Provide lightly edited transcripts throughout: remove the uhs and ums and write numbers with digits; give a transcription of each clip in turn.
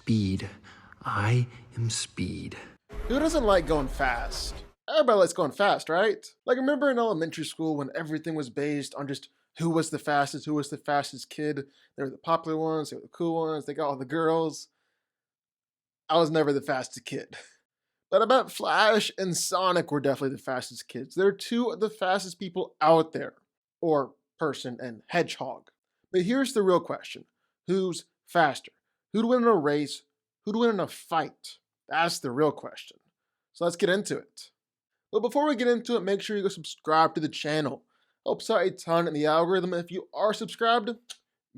Speed. I am speed. Who doesn't like going fast? Everybody likes going fast, right? Like, remember in elementary school when everything was based on just who was the fastest kid? They were the popular ones, they were the cool ones, they got all the girls. I was never the fastest kid. But I bet Flash and Sonic were definitely the fastest kids. They're two of the fastest people out there. Or person and Hedgehog. But here's the real question. Who's faster? Who'd win in a race? Who'd win in a fight? That's the real question. So let's get into it. But before we get into it, make sure you go subscribe to the channel. Helps out a ton in the algorithm. If you are subscribed,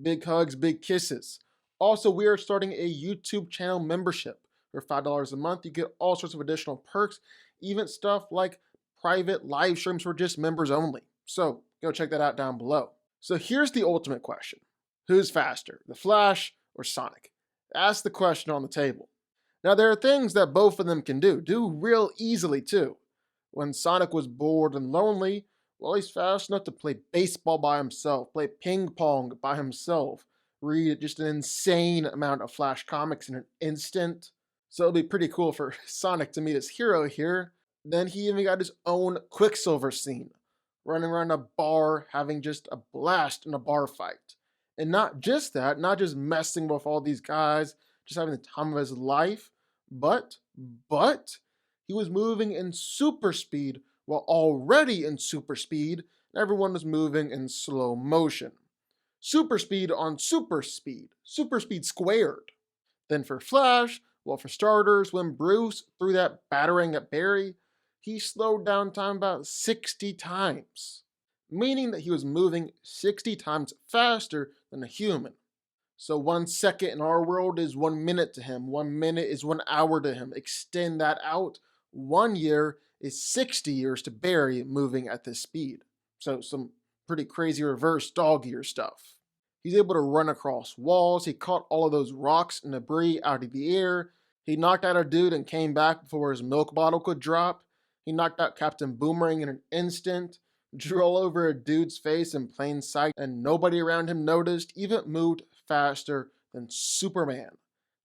big hugs, big kisses. Also, we are starting a YouTube channel membership. For $5 a month, you get all sorts of additional perks, even stuff like private live streams for just members only. So go check that out down below. So here's the ultimate question. Who's faster, the Flash or Sonic? That's the question on the table. Now there are things that both of them can do real easily too. When Sonic was bored and lonely, well, he's fast enough to play baseball by himself, play ping pong by himself, read just an insane amount of Flash comics in an instant. So it'll be pretty cool for Sonic to meet his hero here. Then he even got his own Quicksilver scene, running around a bar, having just a blast in a bar fight. And not just that, not just messing with all these guys, just having the time of his life, but he was moving in super speed while already in super speed, everyone was moving in slow motion. Super speed on super speed squared. Then for Flash, well, for starters, when Bruce threw that battering at Barry, he slowed down time about 60 times, meaning that he was moving 60 times faster than a human. So 1 second in our world is 1 minute to him, 1 minute is 1 hour to him. Extend that out, 1 year is 60 years to Barry moving at this speed. So some pretty crazy reverse dog ear stuff. He's able to run across walls. He caught all of those rocks and debris out of the air. He knocked out a dude and came back before his milk bottle could drop. He knocked out Captain Boomerang in an instant, drew all over a dude's face in plain sight, and nobody around him noticed, even moved faster than Superman.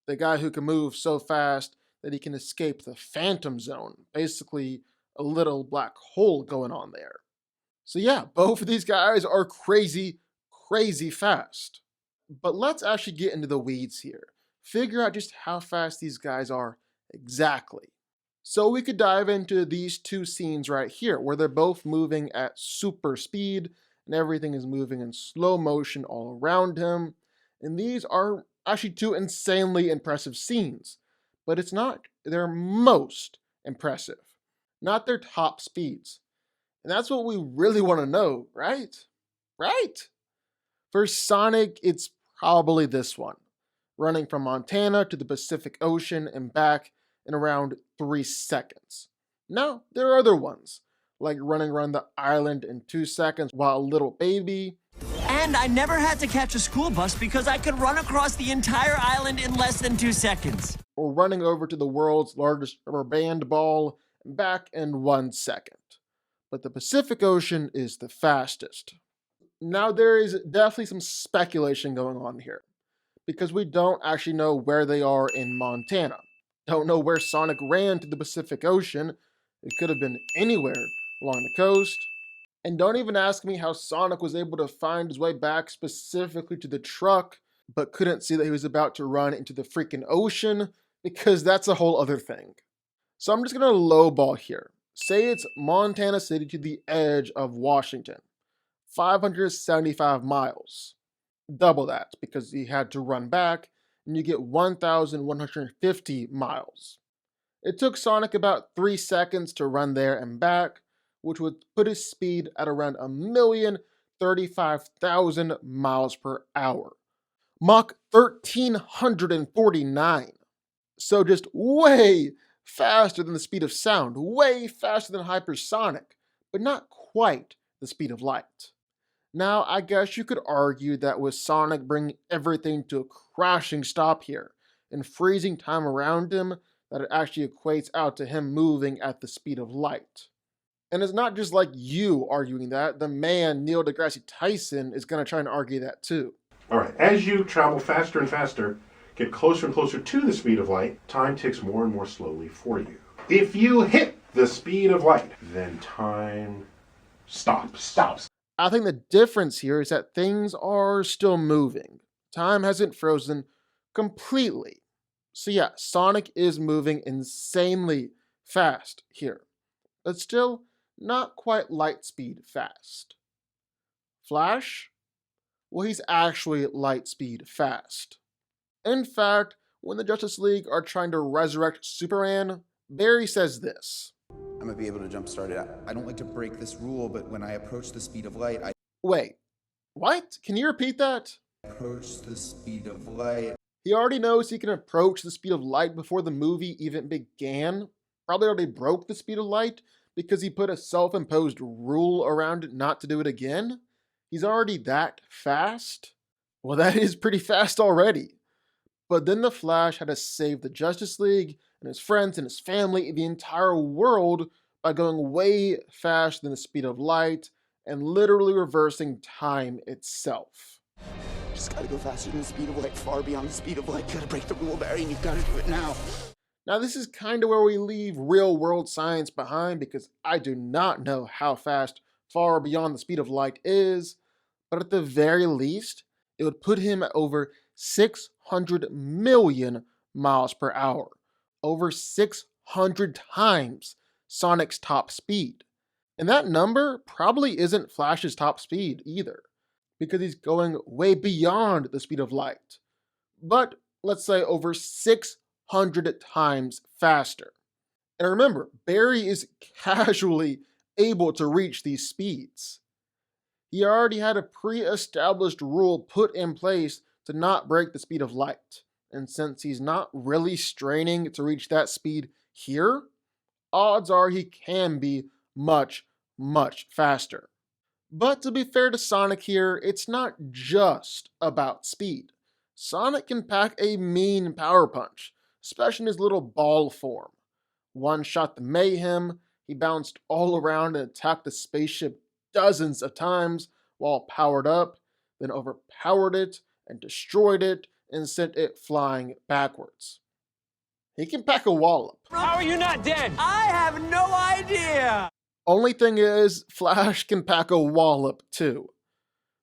The guy who can move so fast that he can escape the Phantom Zone, basically a little black hole going on there. So yeah, both of these guys are crazy fast. But let's actually get into the weeds here. Figure out just how fast these guys are exactly. So we could dive into these two scenes right here, where they're both moving at super speed, and everything is moving in slow motion all around him. And these are actually two insanely impressive scenes. But it's not their most impressive. Not their top speeds. And that's what we really want to know, right? Right? For Sonic, it's probably this one. Running from Montana to the Pacific Ocean and back in around 3 seconds. Now, there are other ones, like running around the island in 2 seconds while a little baby. And I never had to catch a school bus because I could run across the entire island in less than 2 seconds. Or running over to the world's largest rubber band ball and back in 1 second. But the Pacific Ocean is the fastest. Now there is definitely some speculation going on here, because we don't actually know where they are in Montana. Don't know where Sonic ran to the Pacific Ocean. It could have been anywhere along the coast. And don't even ask me how Sonic was able to find his way back specifically to the truck, but couldn't see that he was about to run into the freaking ocean, because that's a whole other thing. So I'm just gonna lowball here. Say it's Montana City to the edge of Washington. 575 miles. Double that, because he had to run back, and you get 1,150 miles. It took Sonic about 3 seconds to run there and back, which would put his speed at around 1,035,000 miles per hour. Mach 1,349. So just way faster than the speed of sound, way faster than hypersonic, but not quite the speed of light. Now, I guess you could argue that with Sonic bringing everything to a crashing stop here and freezing time around him, that it actually equates out to him moving at the speed of light. And it's not just like you arguing that. The man, Neil deGrasse Tyson, is going to try and argue that too. All right, as you travel faster and faster, get closer and closer to the speed of light, time ticks more and more slowly for you. If you hit the speed of light, then time stops. I think the difference here is that things are still moving. Time hasn't frozen completely. So yeah, Sonic is moving insanely fast here, but still not quite light speed fast. Flash? Well, he's actually light speed fast. In fact, when the Justice League are trying to resurrect Superman, Barry says this. I'm gonna be able to jumpstart it. I don't like to break this rule, but when I approach the speed of light, I Wait, what? Can you repeat that? approach the speed of light. He already knows he can approach the speed of light before the movie even began. Probably already broke the speed of light because he put a self-imposed rule around it not to do it again. He's already that fast? Well, that is pretty fast already. But then the Flash had to save the Justice League and his friends and his family and the entire world by going way faster than the speed of light and literally reversing time itself. Just gotta go faster than the speed of light, far beyond the speed of light. You gotta break the rule, Barry, and you've gotta do it now. Now this is kind of where we leave real world science behind because I do not know how fast far beyond the speed of light is, but at the very least, it would put him at over 600 million miles per hour, over 600 times Sonic's top speed. And that number probably isn't Flash's top speed either, because he's going way beyond the speed of light. But let's say over 600 times faster. And remember, Barry is casually able to reach these speeds. He already had a pre-established rule put in place to not break the speed of light. And since he's not really straining to reach that speed here, odds are he can be much, much faster. But to be fair to Sonic here, it's not just about speed. Sonic can pack a mean power punch, especially in his little ball form. One shot the Mayhem, he bounced all around and attacked the spaceship dozens of times while powered up, then overpowered it and destroyed it and sent it flying backwards. He can pack a wallop. How are you not dead? I have no idea! Only thing is, Flash can pack a wallop too.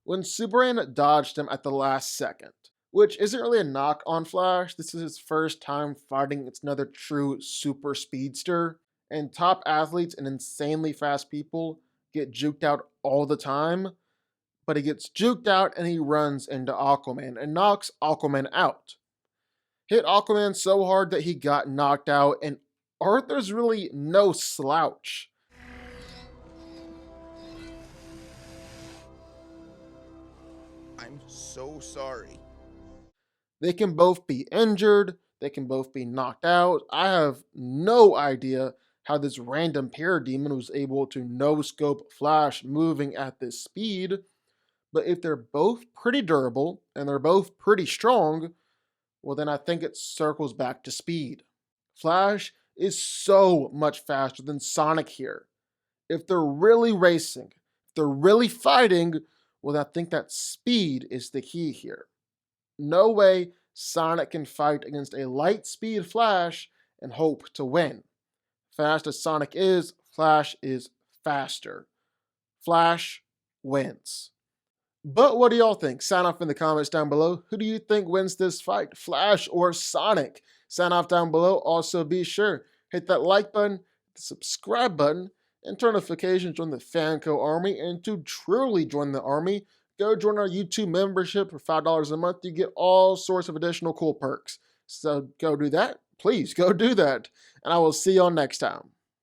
When Superman dodged him at the last second, which isn't really a knock on Flash, this is his first time fighting against another true super speedster, and top athletes and insanely fast people get juked out all the time, but he gets juked out and he runs into Aquaman and knocks Aquaman out. Hit Aquaman so hard that he got knocked out, and Arthur's really no slouch. I'm so sorry. They can both be injured, they can both be knocked out. I have no idea how this random parademon was able to no-scope Flash moving at this speed, but if they're both pretty durable and they're both pretty strong, well then I think it circles back to speed. Flash is so much faster than Sonic here. If they're really racing, if they're really fighting, well I think that speed is the key here. No way Sonic can fight against a light speed Flash and hope to win. Fast as Sonic is, Flash is faster. Flash wins. But what do y'all think? Sound off in the comments down below. Who do you think wins this fight, Flash or Sonic? Sound off down below. Also be sure, hit that like button, the subscribe button, and turn notifications, join the DanCo army. And to truly join the army, go join our YouTube membership for $5 a month. You get all sorts of additional cool perks. So go do that. Please go do that. And I will see y'all next time.